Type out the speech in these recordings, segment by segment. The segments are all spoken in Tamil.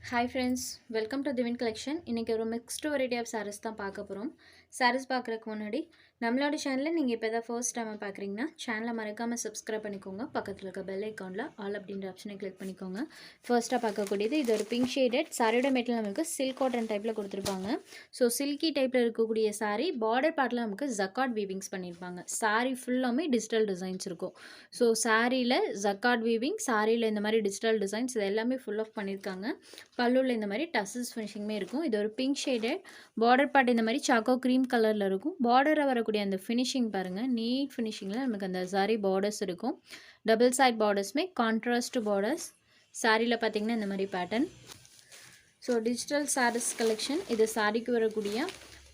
Hi friends, welcome to Divine Collection. இன்னைக்கு ஒரு மிக்ஸ்டு வெரைட்டி ஆஃப் sarees தான் பார்க்க போகிறோம். sarees பார்க்குறதுக்கு முன்னாடி நம்மளோட சேனலை நீங்கள் இப்போ தான் ஃபர்ஸ்ட் டைம் பார்க்குறீங்கன்னா சேனலை மறக்காமல் சப்ஸ்கிரைப் பண்ணிக்கோங்க. பக்கத்தில் இருக்க பெல் ஐக்கானில் ஆல் அப்படின்ற ஆப்ஷனை கிளிக் பண்ணிக்கோங்க. ஃபர்ஸ்ட்டாக பார்க்கக்கூடியது இது ஒரு பிங்க் ஷேடட் சாரியோட மெட்டீரியல் நமக்கு சில்க் காட்டன் டைப்பில் கொடுத்துருப்பாங்க. ஸோ சில்கி டைப்பில் இருக்கக்கூடிய சாரீ பார்டர் பார்ட்டில் நமக்கு ஜக்காட் வீவிங்ஸ் பண்ணியிருப்பாங்க. சாரீ ஃபுல்லாமே டிஜிட்டல் டிசைன்ஸ் இருக்கும். ஸோ சாரியில் ஜக்காட் வீவிங், சாரியில் இந்த மாதிரி டிஜிட்டல் டிசைன்ஸ் இது எல்லாமே ஃபுல் ஆஃப் பண்ணியிருக்காங்க. பல்லுவில் இந்த மாதிரி டசல்ஸ் ஃபினிஷிங்குமே இருக்கும். இது ஒரு பிங்க் ஷேடட் பார்டர் பார்ட் இந்த மாதிரி சாக்கோ க்ரீம் கலரில் இருக்கும். பார்டரில் வரக்கூடிய அந்த ஃபினிஷிங் பாருங்கள், நீட் ஃபினிஷிங்கில் நமக்கு அந்த சாரி பார்டர்ஸ் இருக்கும். டபுள் சைட் பார்டர்ஸுமே கான்ட்ராஸ்ட் பார்டர்ஸ். சாரியில் பார்த்திங்கன்னா இந்த மாதிரி pattern. So digital saris collection. இது சாரிக்கு வரக்கூடிய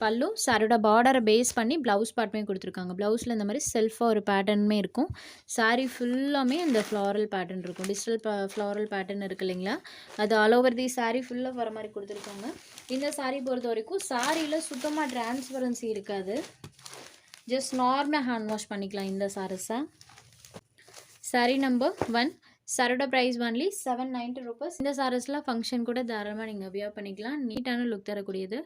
பல்லு. சாரியோட பார்டரை பேஸ் பண்ணி ப்ளவுஸ் பார்ட்டுமே கொடுத்துருக்காங்க. ப்ளவுஸில் இந்த மாதிரி செல்ஃபாக ஒரு பேட்டர்னுமே இருக்கும். சாரீ ஃபுல்லாமே இந்த ஃப்ளாரல் பேட்டர்ன் இருக்கும். டிஜிட்டல் ஃப்ளாரல் பேட்டர்ன் இருக்குது இல்லைங்களா, அது ஆல் ஓவர் தி சாரீ ஃபுல்லாக வர மாதிரி கொடுத்துருக்காங்க. இந்த சாரீ பொறுத்த வரைக்கும் சாரியில் சுத்தமாக டிரான்ஸ்பரன்சி இருக்காது. ஜஸ்ட் நார்மலாக ஹேண்ட் வாஷ் பண்ணிக்கலாம் இந்த சாரீஸை. சாரீ நம்பர் 1. சாரோட ப்ரைஸ் ஒன்லி 790 rupees. இந்த சாரீஸ்லாம் ஃபங்க்ஷன் கூட தாராளமாக நீங்கள் வியர் பண்ணிக்கலாம். நீட்டான லுக் தரக்கூடியது.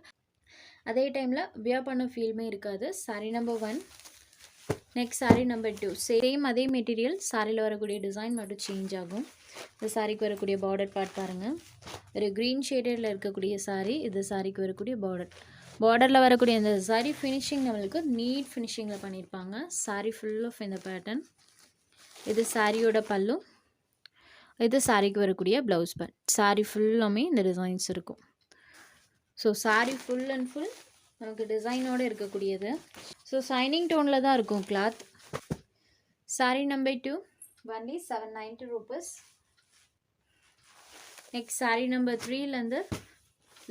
அதே டைமில் வியர் பண்ண ஃபீல்மே இருக்காது. Sari number 1. Next sari number 2. Same அதே மெட்டீரியல், சாரியில் வரக்கூடிய டிசைன் மட்டும் சேஞ்ச் ஆகும். இந்த சாரிக்கு வரக்கூடிய பார்டர் பார்ட் பாருங்கள், ஒரு க்ரீன் ஷேடடில் இருக்கக்கூடிய சாரீ. இது சாரிக்கு வரக்கூடிய பார்டரில் வரக்கூடிய இந்த சாரீ ஃபினிஷிங் நம்மளுக்கு நீட் ஃபினிஷிங்கில் பண்ணியிருப்பாங்க. சாரீ ஃபுல் ஆஃப் இந்த பேட்டர்ன். இது சாரியோட பல்லு. இது சாரிக்கு வரக்கூடிய ப்ளவுஸ் பார்ட். சாரீ ஃபுல்லாமே இந்த டிசைன்ஸ் இருக்கும். So sari full and full நமக்கு டிசைனோடு இருக்கக்கூடியது. ஸோ சைனிங் டோனில் தான் இருக்கும் cloth. Sari number 2 only 790 rupees. Next sari number 3லேருந்து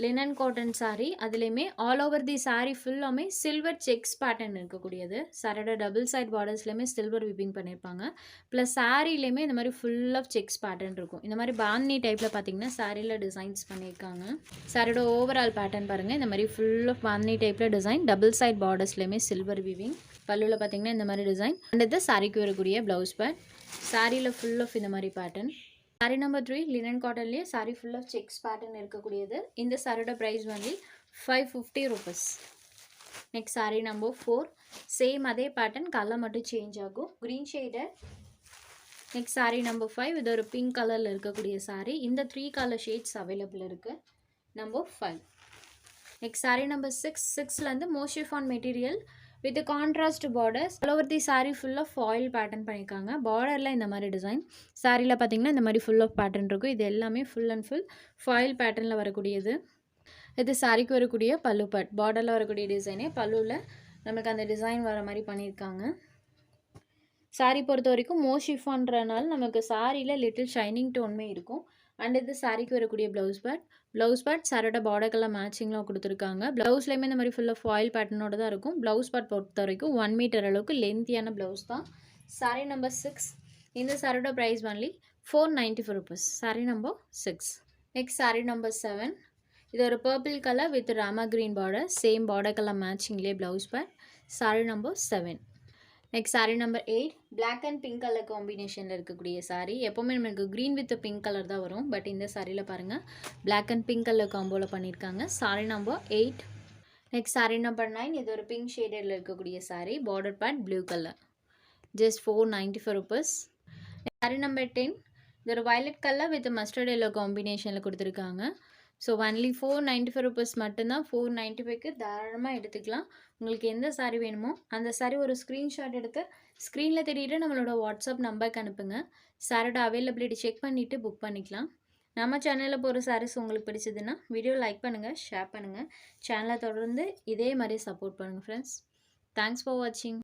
லினன் காட்டன் சாரீ. அதுலேயுமே ஆல் ஓவர் தி சாரீ ஃபுல்லாமே சில்வர் செக்ஸ் பேட்டர்ன் இருக்கக்கூடியது. சாரியோட டபுள் சைட் பார்டர்ஸ்லேயுமே சில்வர் விப்பிங் பண்ணியிருப்பாங்க. ப்ளஸ் சாரீலேயுமே இந்த மாதிரி ஃபுல் ஆஃப் செக்ஸ் பேட்டர்ன் இருக்கும். இந்த மாதிரி பாந்தினி டைப்பில் பார்த்தீங்கன்னா சாரியில் டிசைன்ஸ் பண்ணியிருக்காங்க. சாரியோட ஓவரால் பேட்டர்ன் பாருங்கள், இந்த மாதிரி ஃபுல் ஆஃப் பாந்தினி டைப்பில் டிசைன். டபுள் சைட் பார்டர்ஸ்லேயுமே சில்வர் விவிங். பல்லுவில் பார்த்தீங்கன்னா இந்த மாதிரி டிசைன். அண்ட் இது சாரிக்கு வரக்கூடிய ப்ளவுஸ் பேட். சாரியில் ஃபுல் ஆஃப் இந்த மாதிரி பேட்டர்ன். சாரீ நம்பர் 3 லினன் காட்டன்லேயே sari full of checks pattern இருக்கக்கூடியது. இந்த சாரியோட ப்ரைஸ் வந்து 550 rupees. Next sari number 4. Same அதே பேட்டர்ன், கலர் மட்டும் சேஞ்ச் ஆகும். Green shade. Next sari number 5. இது ஒரு பிங்க் கலரில் இருக்கக்கூடிய சாரீ. இந்த 3 கலர் ஷேட்ஸ் அவைலபிள் இருக்குது. நம்பர் 5. Next sari number 6. 6லேருந்து moss chiffon material with contrast borders. All over the sari full of foil pattern பண்ணியிருக்காங்க. பார்டரில் இந்த மாதிரி டிசைன். சாரியில் பார்த்தீங்கன்னா இந்த மாதிரி ஃபுல் ஆஃப் பேட்டர்ன் இருக்கும். இது எல்லாமே ஃபுல் அண்ட் ஃபுல் ஃபாயில் பேட்டர்னில் வரக்கூடியது. இது சாரிக்கு வரக்கூடிய பல்லு பார்ட். பார்டரில் வரக்கூடிய டிசைனே பல்லுவில் நமக்கு அந்த டிசைன் வர மாதிரி பண்ணியிருக்காங்க. சாரீ பொறுத்த வரைக்கும் மோஷிஃபான்றனால நமக்கு சாரியில் லிட்டில் ஷைனிங் டோன்மே இருக்கும். அண்ட் இது சாரிக்கு வரக்கூடிய ப்ளவுஸ் பார்ட் சாரோட பார்டர்க்கெல்லாம் மேட்சிங்லாம் கொடுத்துருக்காங்க. ப்ளவுஸ்லேயுமே இந்த மாதிரி ஃபுல்லாக ஃபாயில் பேட்டர்னோட தான் இருக்கும். ப்ளவுஸ் பார்ட் பொறுத்த வரைக்கும் 1 மீட்டர் அளவுக்கு லென்த்தியான ப்ளவுஸ் தான். சாரீ நம்பர் 6. இந்த சாரோட price only 494 rupees. Sari number 6. Next sari number 7. இது ஒரு purple colour with Rama green border. Same பார்டர்க்கெல்லாம் மேட்சிங்லேயே blouse part. Sari number 7. Next sari number 8. Black and pink colour காம்பினேஷனில் இருக்கக்கூடிய சாரீ. எப்போவுமே நமக்கு க்ரீன் வித் பிங்க் கலர் தான் வரும். பட் இந்த சாரியில் பாருங்கள் பிளாக் அண்ட் பிங்க் கலர் காம்போவில் பண்ணியிருக்காங்க. Sari number 8. Next sari number 9. இது ஒரு பிங்க் ஷேடரில் இருக்கக்கூடிய sari. Border part blue colour. Just 494 rupees. Sari number 10. இது ஒரு violet colour with mustard yellow காம்பினேஷனில் கொடுத்துருக்காங்க. ஸோ ஒன்லி 495 rupees மட்டும்தான். 495க்கு தாராளமாக எடுத்துக்கலாம். உங்களுக்கு எந்த சாரீ வேணுமோ அந்த சாரீ ஒரு ஸ்க்ரீன்ஷாட் எடுத்து ஸ்க்ரீனில் தெரியிட்டு நம்மளோட வாட்ஸ்அப் நம்பருக்கு அனுப்புங்க. சாரோட அவைலபிலிட்டி செக் பண்ணிவிட்டு புக் பண்ணிக்கலாம். நம்ம சேனலில் போகிற சாரீஸ் உங்களுக்கு பிடிச்சதுன்னா வீடியோ லைக் பண்ணுங்கள், ஷேர் பண்ணுங்கள். சேனலை தொடர்ந்து இதே மாதிரி சப்போர்ட் பண்ணுங்கள் ஃப்ரெண்ட்ஸ். தேங்க்ஸ் ஃபார் வாட்சிங்.